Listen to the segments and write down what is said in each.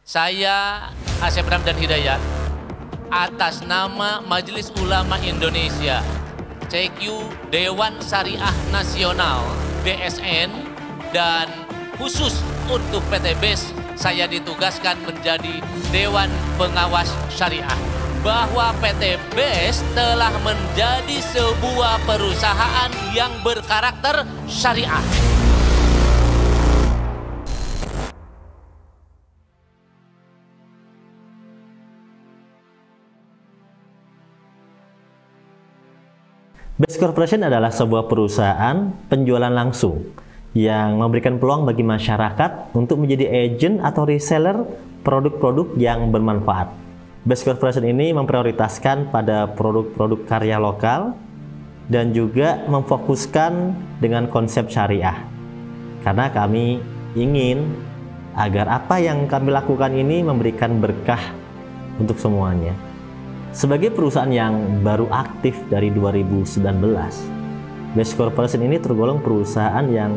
Saya Asep Ramdan Hidayat atas nama Majelis Ulama Indonesia, CQ Dewan Syariah Nasional DSN, dan khusus untuk PT BES saya ditugaskan menjadi Dewan Pengawas Syariah, bahwa PT BES telah menjadi sebuah perusahaan yang berkarakter syariah. BES Corporation adalah sebuah perusahaan penjualan langsung yang memberikan peluang bagi masyarakat untuk menjadi agen atau reseller produk-produk yang bermanfaat. BES Corporation ini memprioritaskan pada produk-produk karya lokal dan juga memfokuskan dengan konsep syariah. Karena kami ingin agar apa yang kami lakukan ini memberikan berkah untuk semuanya. Sebagai perusahaan yang baru aktif dari 2019, BES Corporation ini tergolong perusahaan yang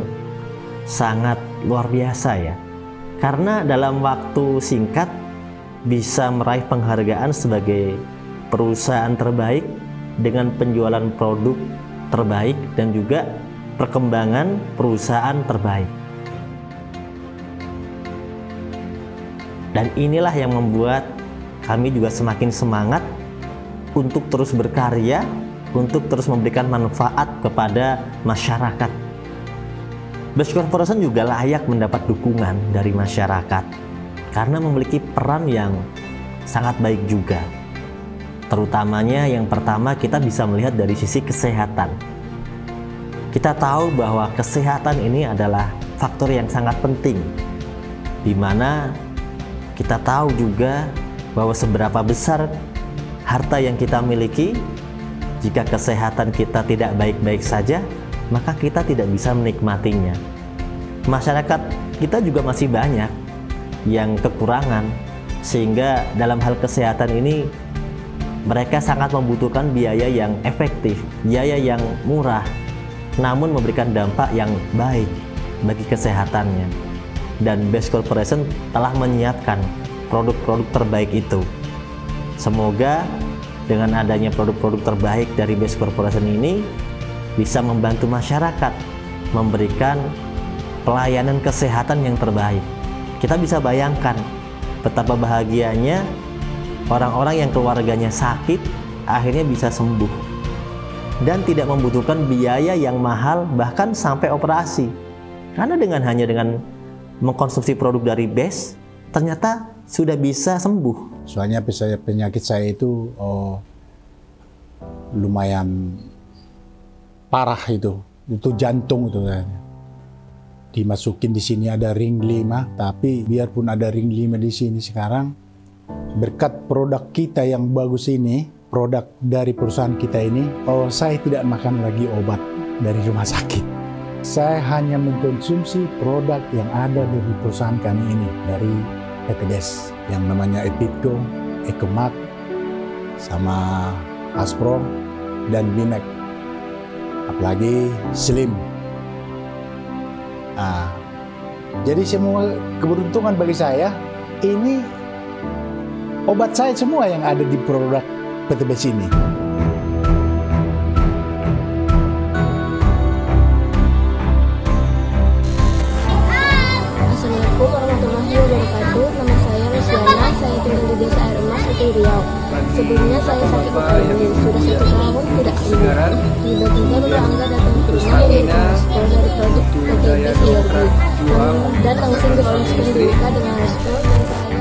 sangat luar biasa ya. Karena dalam waktu singkat bisa meraih penghargaan sebagai perusahaan terbaik dengan penjualan produk terbaik dan juga perkembangan perusahaan terbaik. Dan inilah yang membuat kami juga semakin semangat untuk terus berkarya, untuk terus memberikan manfaat kepada masyarakat. BES Corporation juga layak mendapat dukungan dari masyarakat karena memiliki peran yang sangat baik juga. Terutamanya yang pertama, kita bisa melihat dari sisi kesehatan. Kita tahu bahwa kesehatan ini adalah faktor yang sangat penting, di mana kita tahu juga bahwa seberapa besar harta yang kita miliki, jika kesehatan kita tidak baik-baik saja, maka kita tidak bisa menikmatinya. Masyarakat kita juga masih banyak yang kekurangan, sehingga dalam hal kesehatan ini mereka sangat membutuhkan biaya yang efektif, biaya yang murah, namun memberikan dampak yang baik bagi kesehatannya. Dan BES Corporation telah menyiapkan produk-produk terbaik itu. Semoga dengan adanya produk-produk terbaik dari BES Corporation ini bisa membantu masyarakat memberikan pelayanan kesehatan yang terbaik. Kita bisa bayangkan betapa bahagianya orang-orang yang keluarganya sakit akhirnya bisa sembuh dan tidak membutuhkan biaya yang mahal, bahkan sampai operasi. Karena hanya dengan mengkonsumsi produk dari BES ternyata sudah bisa sembuh. Soalnya penyakit saya itu lumayan parah, itu jantung itu kan. Dimasukin di sini ada ring 5, tapi biarpun ada ring 5 di sini sekarang, berkat produk kita yang bagus ini, produk dari perusahaan kita ini, saya tidak makan lagi obat dari rumah sakit. Saya hanya mengkonsumsi produk yang ada dari perusahaan kami ini, dari PT BES, yang namanya Epitco, Ecomac, sama Aspro, dan Bimek. Apalagi Slim. Jadi semua keberuntungan bagi saya, ini obat saya semua yang ada di produk PT BES ini. Assalamualaikum warahmatullahi wabarakatuh. Nama saya Luciana, saya tinggal di Desa Air Emas, Riau. Sebelumnya saya sakit autoimun, sudah 1 tahun tidak sembuh. Tiba-tiba Bapak Angga datang ke rumah memberikan respon dari produk PT BES dan langsung diproses buka dengan respon dan saya.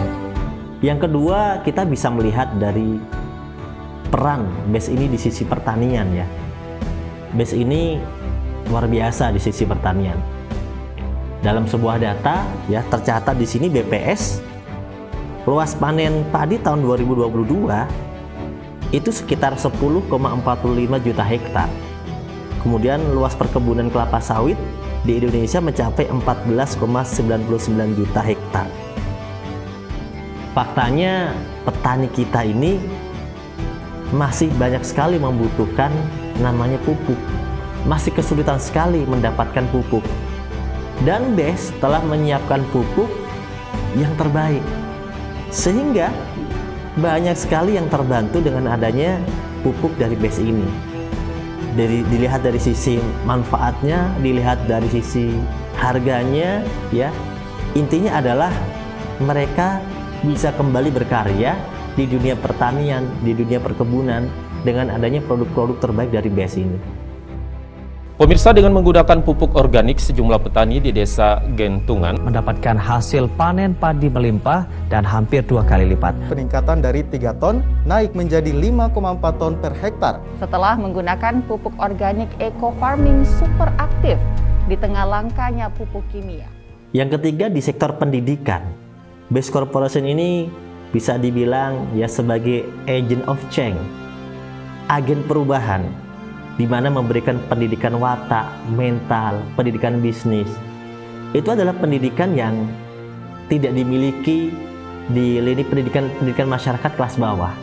Yang kedua, kita bisa melihat dari peran BES ini di sisi pertanian ya. BES ini luar biasa di sisi pertanian. Dalam sebuah data ya tercatat di sini BPS, luas panen padi tahun 2022 itu sekitar 10,45 juta hektar. Kemudian luas perkebunan kelapa sawit di Indonesia mencapai 14,99 juta hektar. Faktanya petani kita ini masih banyak sekali membutuhkan namanya pupuk. Masih kesulitan sekali mendapatkan pupuk. Dan BES telah menyiapkan pupuk yang terbaik. Sehingga banyak sekali yang terbantu dengan adanya pupuk dari BES ini. Dilihat dari sisi manfaatnya, dilihat dari sisi harganya, ya. Intinya adalah mereka bisa kembali berkarya di dunia pertanian, di dunia perkebunan dengan adanya produk-produk terbaik dari BES ini. Pemirsa, dengan menggunakan pupuk organik, sejumlah petani di Desa Gentungan mendapatkan hasil panen padi melimpah dan hampir 2 kali lipat. Peningkatan dari 3 ton naik menjadi 5,4 ton per hektar. Setelah menggunakan pupuk organik eco farming super aktif di tengah langkanya pupuk kimia. Yang ketiga, di sektor pendidikan, BES Corporation ini bisa dibilang ya sebagai agent of change, agen perubahan, di mana memberikan pendidikan watak, mental, pendidikan bisnis. Itu adalah pendidikan yang tidak dimiliki di lini pendidikan masyarakat kelas bawah.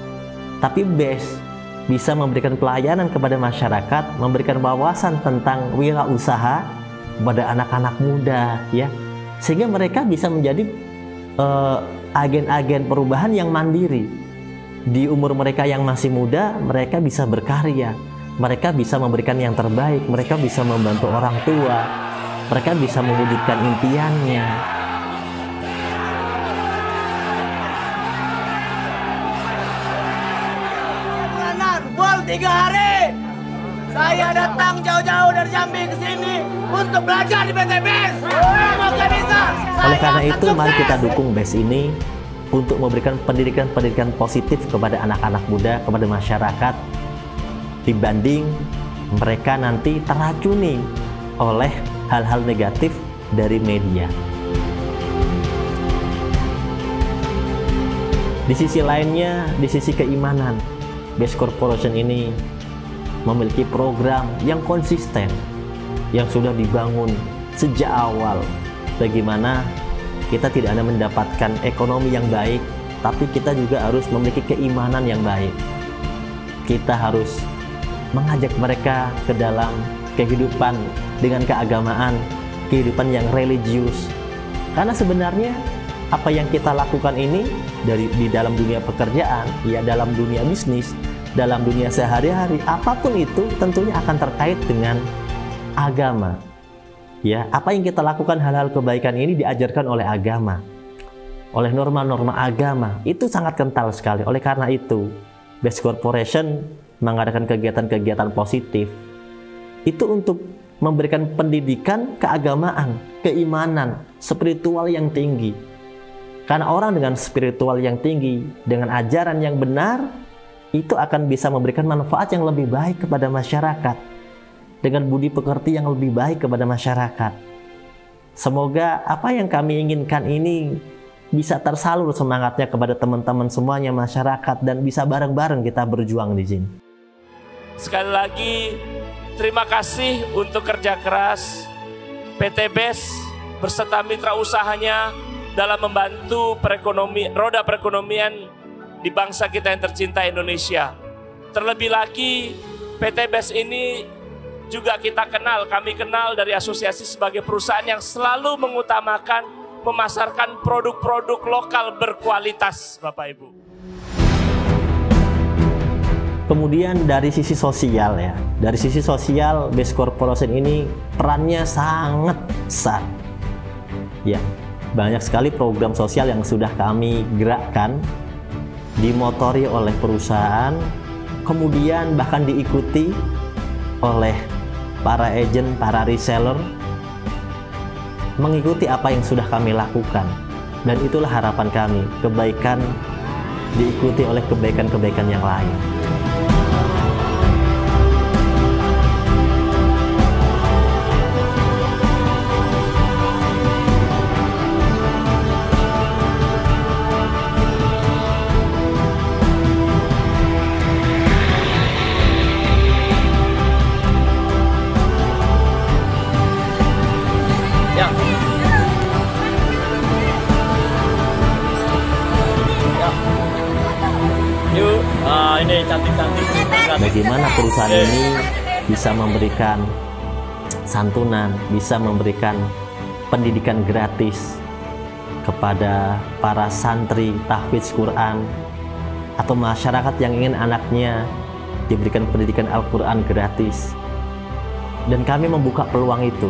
Tapi BES bisa memberikan pelayanan kepada masyarakat, memberikan wawasan tentang wirausaha kepada anak-anak muda, ya, sehingga mereka bisa menjadi agen-agen perubahan yang mandiri. Di umur mereka yang masih muda, mereka bisa berkarya. Mereka bisa memberikan yang terbaik, mereka bisa membantu orang tua, mereka bisa mewujudkan impiannya. Bulanan, full 3 hari. Saya datang jauh-jauh dari Jambi ke sini untuk belajar di PT BES. Semoga bisa. Oleh karena itu, mari kita dukung BES ini untuk memberikan pendidikan positif kepada anak-anak muda, kepada masyarakat, dibanding mereka nanti teracuni oleh hal-hal negatif dari media. Di sisi lainnya, di sisi keimanan, BES Corporation ini memiliki program yang konsisten, yang sudah dibangun sejak awal. Bagaimana kita tidak hanya mendapatkan ekonomi yang baik, tapi kita juga harus memiliki keimanan yang baik. Kita harus mengajak mereka ke dalam kehidupan dengan keagamaan, kehidupan yang religius. Karena sebenarnya apa yang kita lakukan ini di dalam dunia pekerjaan, ya dalam dunia bisnis, dalam dunia sehari-hari, apapun itu tentunya akan terkait dengan agama. Ya, apa yang kita lakukan, hal-hal kebaikan ini diajarkan oleh agama, oleh norma-norma agama. Itu sangat kental sekali. Oleh karena itu, BES Corporation mengadakan kegiatan-kegiatan positif itu untuk memberikan pendidikan keagamaan, keimanan, spiritual yang tinggi. Karena orang dengan spiritual yang tinggi, dengan ajaran yang benar, itu akan bisa memberikan manfaat yang lebih baik kepada masyarakat, dengan budi pekerti yang lebih baik kepada masyarakat. Semoga apa yang kami inginkan ini bisa tersalur semangatnya kepada teman-teman semuanya masyarakat, dan bisa bareng-bareng kita berjuang di sini. Sekali lagi, terima kasih untuk kerja keras PT BES beserta mitra usahanya dalam membantu roda perekonomian di bangsa kita yang tercinta Indonesia. Terlebih lagi, PT BES ini juga kami kenal dari asosiasi sebagai perusahaan yang selalu mengutamakan memasarkan produk-produk lokal berkualitas, Bapak Ibu. Kemudian dari sisi sosial, ya, dari sisi sosial BES Corporation ini perannya sangat besar. Ya, banyak sekali program sosial yang sudah kami gerakkan, dimotori oleh perusahaan, kemudian bahkan diikuti oleh para agent, para reseller, mengikuti apa yang sudah kami lakukan. Dan itulah harapan kami, kebaikan diikuti oleh kebaikan-kebaikan yang lain. Ini cantik-cantik. Bagaimana perusahaan ini bisa memberikan santunan, bisa memberikan pendidikan gratis kepada para santri tahfidz Quran atau masyarakat yang ingin anaknya diberikan pendidikan Al-Quran gratis. Dan kami membuka peluang itu.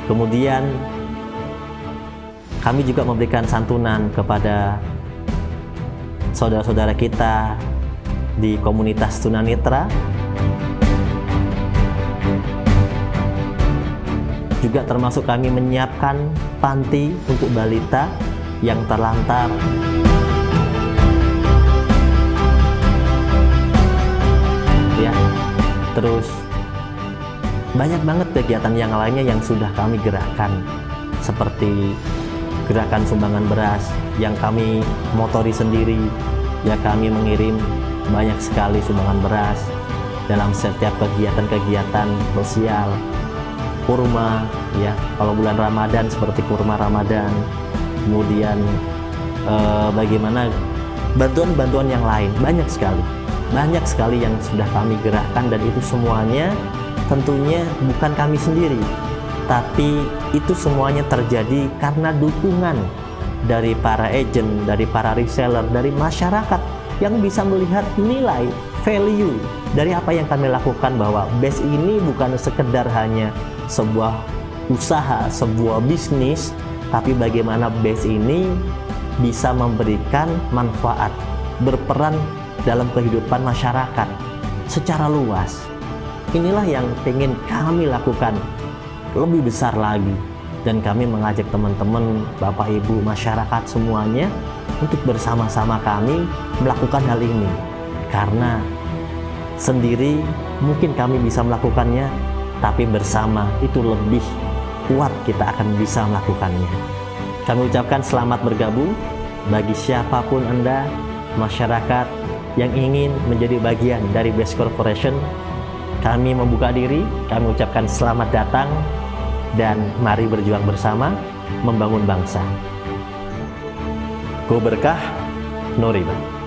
Kemudian kami juga memberikan santunan kepada saudara-saudara kita di komunitas tunanetra. Juga termasuk kami menyiapkan panti untuk balita yang terlantar. Ya, terus banyak banget kegiatan yang lainnya yang sudah kami gerakkan, seperti gerakan sumbangan beras yang kami motori sendiri. Ya, kami mengirim banyak sekali sumbangan beras dalam setiap kegiatan-kegiatan sosial. Kurma, ya, kalau bulan Ramadan seperti kurma Ramadan. Kemudian bagaimana bantuan-bantuan yang lain, banyak sekali yang sudah kami gerakkan, dan itu semuanya tentunya bukan kami sendiri, tapi itu semuanya terjadi karena dukungan dari para agent, dari para reseller, dari masyarakat yang bisa melihat nilai, value dari apa yang kami lakukan, bahwa BES ini bukan sekedar hanya sebuah usaha, sebuah bisnis, tapi bagaimana BES ini bisa memberikan manfaat, berperan dalam kehidupan masyarakat secara luas. Inilah yang ingin kami lakukan lebih besar lagi, dan kami mengajak teman-teman, Bapak Ibu, masyarakat semuanya untuk bersama-sama kami melakukan hal ini, karena sendiri mungkin kami bisa melakukannya, tapi bersama itu lebih kuat kita akan bisa melakukannya. Kami ucapkan selamat bergabung bagi siapapun Anda, masyarakat yang ingin menjadi bagian dari BES Corporation. Kami membuka diri, kami ucapkan selamat datang, dan mari berjuang bersama membangun bangsa. Go berkah, no riba.